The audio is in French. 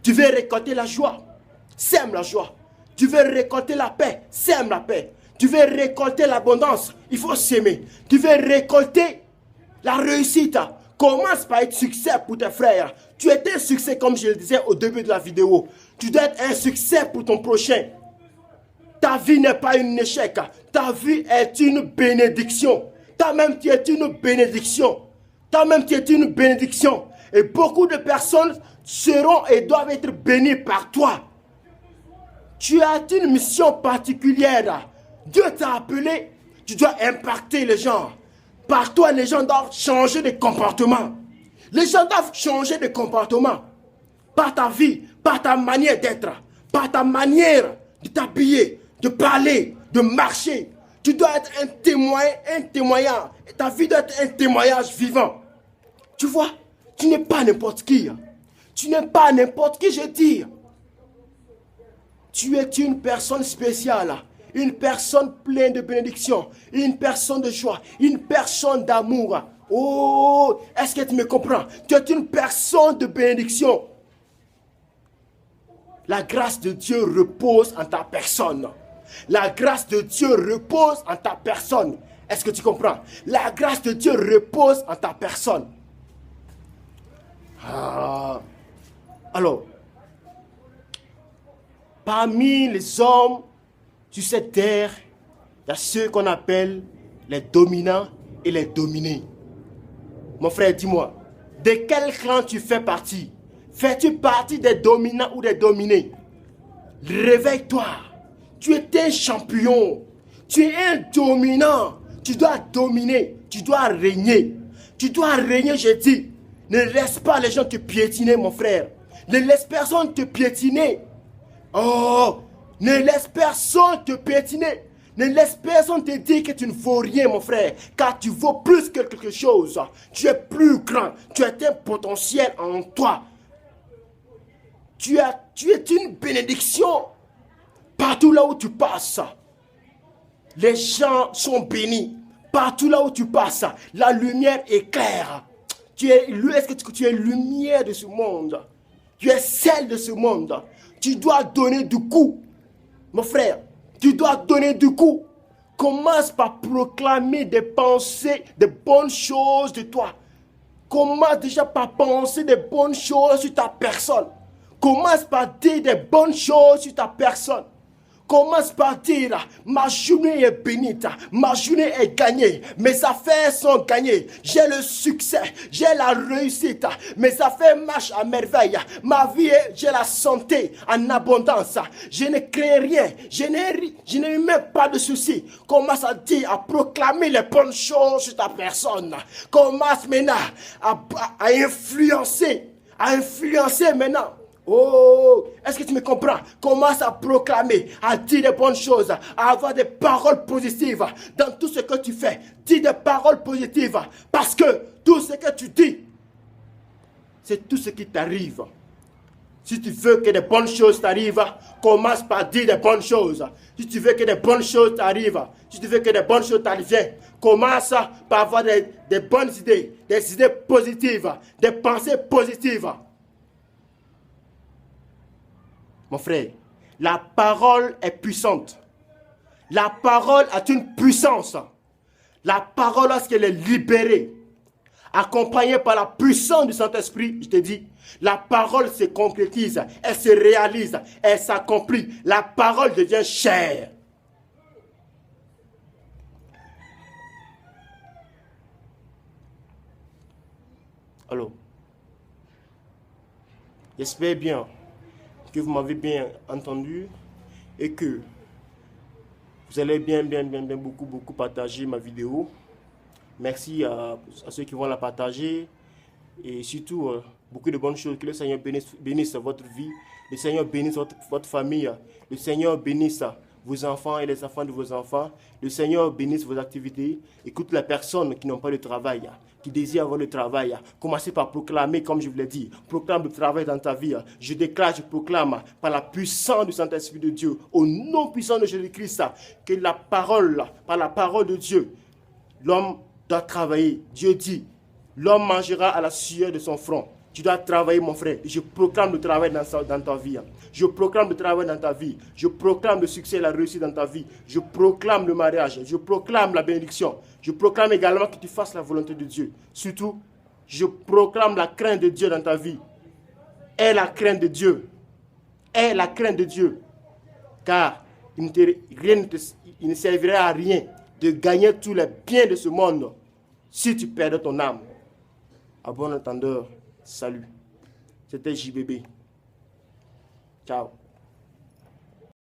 Tu veux récolter la joie, sème la joie. Tu veux récolter la paix, sème la paix. Tu veux récolter l'abondance, il faut s'aimer. Tu veux récolter la réussite, commence par être succès pour tes frères. Tu es un succès comme je le disais au début de la vidéo. Tu dois être un succès pour ton prochain. Ta vie n'est pas un échec. Ta vie est une bénédiction. Toi-même, tu es une bénédiction. Toi-même, tu es une bénédiction. Et beaucoup de personnes seront et doivent être bénies par toi. Tu as une mission particulière. Dieu t'a appelé. Tu dois impacter les gens. Par toi, les gens doivent changer de comportement. Les gens doivent changer de comportement. Par ta vie, par ta manière d'être, par ta manière de t'habiller, de parler, de marcher. Tu dois être un témoignage. Ta vie doit être un témoignage vivant. Tu vois, tu n'es pas n'importe qui. Tu n'es pas n'importe qui, je dis. Tu es une personne spéciale. Une personne pleine de bénédiction. Une personne de joie. Une personne d'amour. Oh, est-ce que tu me comprends? Tu es une personne de bénédiction. La grâce de Dieu repose en ta personne. La grâce de Dieu repose en ta personne. Est-ce que tu comprends? La grâce de Dieu repose en ta personne. Alors, parmi les hommes sur cette terre, il y a ceux qu'on appelle les dominants et les dominés. Mon frère, dis-moi, de quel clan tu fais partie? Fais-tu partie des dominants ou des dominés? Réveille-toi. Tu es un champion. Tu es un dominant. Tu dois dominer. Tu dois régner. Tu dois régner, je dis. Ne laisse pas les gens te piétiner, mon frère. Ne laisse personne te piétiner. Oh, ne laisse personne te piétiner. Ne laisse personne te dire que tu ne vaux rien, mon frère. Car tu vaux plus que quelque chose. Tu es plus grand. Tu as un potentiel en toi. Tu es une bénédiction. Partout là où tu passes, les gens sont bénis. Partout là où tu passes, la lumière éclaire. Est-ce que tu es lumière de ce monde? Tu es celle de ce monde. Tu dois donner du coup. Mon frère, tu dois donner du coup. Commence par proclamer des pensées, des bonnes choses de toi. Commence déjà par penser des bonnes choses sur ta personne. Commence par dire des bonnes choses sur ta personne. Commence par dire, ma journée est bénite, ma journée est gagnée, mes affaires sont gagnées, j'ai le succès, j'ai la réussite, mes affaires marchent à merveille, ma vie, j'ai la santé en abondance, je ne crains rien, je n'ai même pas de soucis. Commence à dire, à proclamer les bonnes choses sur ta personne. Commence maintenant à influencer maintenant. Oh, est-ce que tu me comprends? Commence à proclamer, à dire des bonnes choses, à avoir des paroles positives dans tout ce que tu fais. Dis des paroles positives parce que tout ce que tu dis, c'est tout ce qui t'arrive. Si tu veux que des bonnes choses t'arrivent, commence par dire des bonnes choses. Si tu veux que des bonnes choses t'arrivent, si tu veux que des bonnes choses t'arrivent, commence par avoir des bonnes idées, des idées positives, des pensées positives. Mon frère, la parole est puissante. La parole a une puissance. La parole, lorsqu'elle est libérée, accompagnée par la puissance du Saint-Esprit, je te dis, la parole se concrétise, elle se réalise, elle s'accomplit. La parole devient chair. Alors, j'espère bien que vous m'avez bien entendu et que vous allez bien beaucoup partager ma vidéo. Merci à ceux qui vont la partager et surtout beaucoup de bonnes choses. Que le Seigneur bénisse votre vie, le Seigneur bénisse votre famille, le Seigneur bénisse vos enfants et les enfants de vos enfants, le Seigneur bénisse vos activités et toutes les personnes qui n'ont pas de travail, qui désirent avoir le travail. Commencez par proclamer, comme je vous l'ai dit, proclame le travail dans ta vie. Je déclare, je proclame par la puissance du Saint-Esprit de Dieu, au nom puissant de Jésus-Christ, que par la parole de Dieu, l'homme doit travailler. Dieu dit, l'homme mangera à la sueur de son front. Tu dois travailler, mon frère. Je proclame le travail dans ta vie. Je proclame le travail dans ta vie. Je proclame le succès et la réussite dans ta vie. Je proclame le mariage. Je proclame la bénédiction. Je proclame également que tu fasses la volonté de Dieu. Surtout, je proclame la crainte de Dieu dans ta vie. Aie la crainte de Dieu. Aie la crainte de Dieu. Car il ne servirait à rien de gagner tous les biens de ce monde si tu perdais ton âme. À bon entendeur, salut. C'était JBB. Ciao.